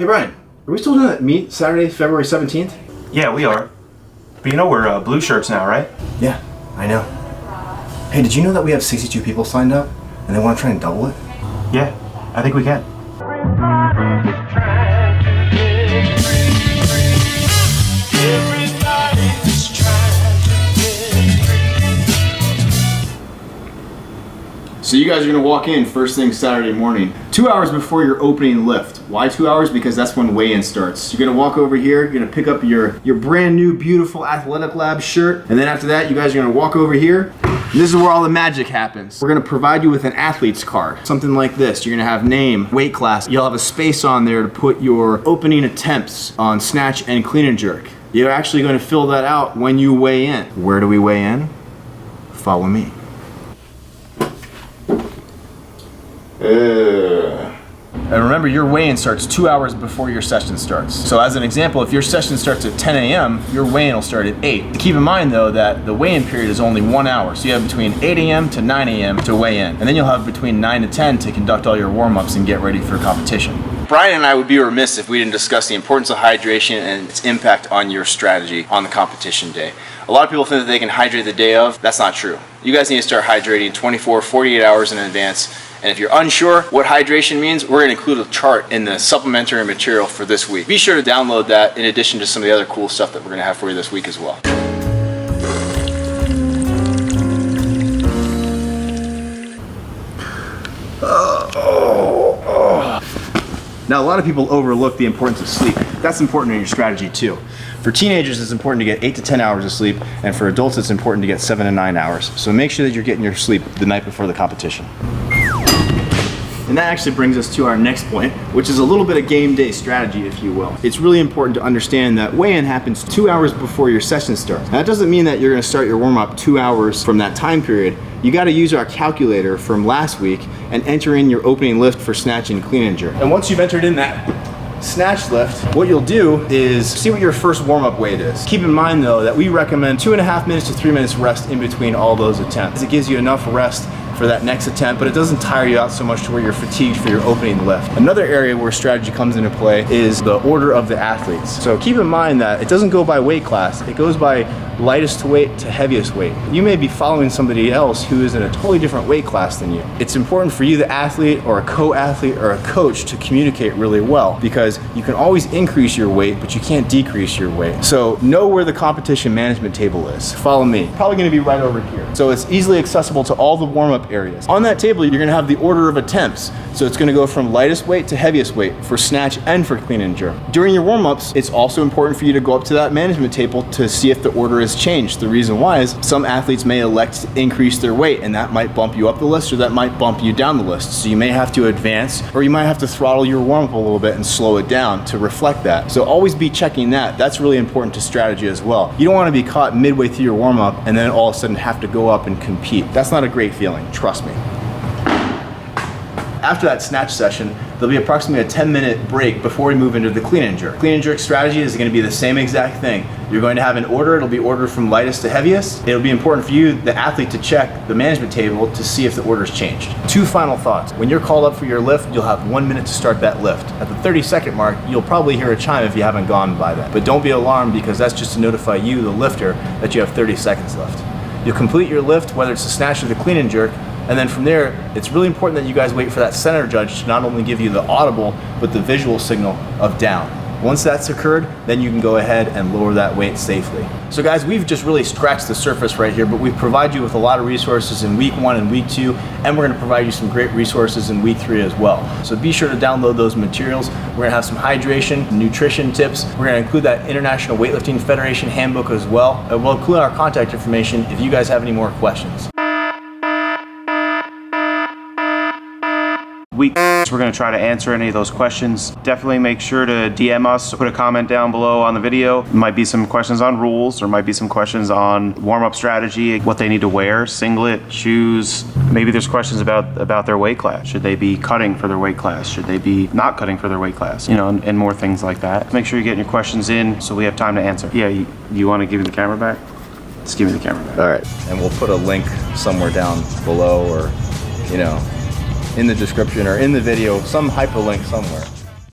Hey Brian, are we still doing that meet Saturday, February 17th? Yeah, we are. But you know we're blue shirts now, right? Yeah, I know. Hey, did you know that we have 62 people signed up and they want to try and double it? Yeah, I think we can. So you guys are gonna walk in first thing Saturday morning, 2 hours before your opening lift. Why 2 hours? Because that's when weigh-in starts. You're gonna walk over here, you're gonna pick up your brand new, beautiful Athletic Lab shirt, and then after that, you guys are gonna walk over here. And this is where all the magic happens. We're gonna provide you with an athlete's card, something like this. You're gonna have name, weight class. You'll have a space on there to put your opening attempts on snatch and clean and jerk. You're actually gonna fill that out when you weigh in. Where do we weigh in? Follow me. And remember, your weigh-in starts 2 hours before your session starts. So as an example, if your session starts at 10 a.m., your weigh-in will start at 8. Keep in mind though that the weigh-in period is only 1 hour. So you have between 8 a.m. to 9 a.m. to weigh in. And then you'll have between 9 to 10 to conduct all your warm-ups and get ready for competition. Brian and I would be remiss if we didn't discuss the importance of hydration and its impact on your strategy on the competition day. A lot of people think that they can hydrate the day of. That's not true. You guys need to start hydrating 24, 48 hours in advance. And if you're unsure what hydration means, we're going to include a chart in the supplementary material for this week. Be sure to download that in addition to some of the other cool stuff that we're going to have for you this week as well. Now, a lot of people overlook the importance of sleep. That's important in your strategy too. For teenagers, it's important to get 8 to 10 hours of sleep, and for adults, it's important to get 7 to 9 hours. So make sure that you're getting your sleep the night before the competition. And that actually brings us to our next point, which is a little bit of game day strategy, if you will. It's really important to understand that weigh-in happens 2 hours before your session starts. Now, that doesn't mean that you're gonna start your warm-up 2 hours from that time period. You gotta use our calculator from last week and enter in your opening lift for snatch and clean and jerk. And once you've entered in that snatch lift, what you'll do is see what your first warm-up weight is. Keep in mind though that we recommend 2.5 minutes to 3 minutes rest in between all those attempts. It gives you enough rest for that next attempt, but it doesn't tire you out so much to where you're fatigued for your opening lift. Another area where strategy comes into play is the order of the athletes. So keep in mind that it doesn't go by weight class, it goes by lightest weight to heaviest weight. You may be following somebody else who is in a totally different weight class than you. It's important for you, the athlete or a co-athlete or a coach, to communicate really well, because you can always increase your weight, but you can't decrease your weight. So know where the competition management table is. Follow me. Probably gonna be right over here. So it's easily accessible to all the warm-up areas. On that table, you're gonna have the order of attempts. So it's gonna go from lightest weight to heaviest weight for snatch and for clean and jerk. During your warm-ups, it's also important for you to go up to that management table to see if the order is changed. The reason why is some athletes may elect to increase their weight, and that might bump you up the list or that might bump you down the list. So you may have to advance, or you might have to throttle your warm-up a little bit and slow it down to reflect that. So always be checking that. That's really important to strategy as well. You don't want to be caught midway through your warm-up and then all of a sudden have to go up and compete. That's not a great feeling, trust me. After that snatch session, there'll be approximately a 10-minute break before we move into the clean and jerk. Clean and jerk strategy is going to be the same exact thing. You're going to have an order. It'll be ordered from lightest to heaviest. It'll be important for you, the athlete, to check the management table to see if the order's changed. 2 final thoughts. When you're called up for your lift, you'll have 1 minute to start that lift. At the 30-second mark, you'll probably hear a chime if you haven't gone by that. But don't be alarmed, because that's just to notify you, the lifter, that you have 30 seconds left. You'll complete your lift, whether it's the snatch or the clean and jerk, and then from there, it's really important that you guys wait for that center judge to not only give you the audible, but the visual signal of down. Once that's occurred, then you can go ahead and lower that weight safely. So guys, we've just really scratched the surface right here, but we've provided you with a lot of resources in week 1 and week 2, and we're gonna provide you some great resources in week 3 as well. So be sure to download those materials. We're gonna have some hydration, nutrition tips. We're gonna include that International Weightlifting Federation handbook as well. And we'll include our contact information if you guys have any more questions. We're going to try to answer any of those questions. Definitely make sure to DM us, put a comment down below on the video. There might be some questions on rules, there might be some questions on warm-up strategy, what they need to wear, singlet, shoes. Maybe there's questions about their weight class. Should they be cutting for their weight class? Should they be not cutting for their weight class? You know, and more things like that. Make sure you're getting your questions in so we have time to answer. Yeah, you want to give me the camera back? Just give me the camera back. All right, and we'll put a link somewhere down below, or, you know, in the description or in the video, some hyperlink somewhere.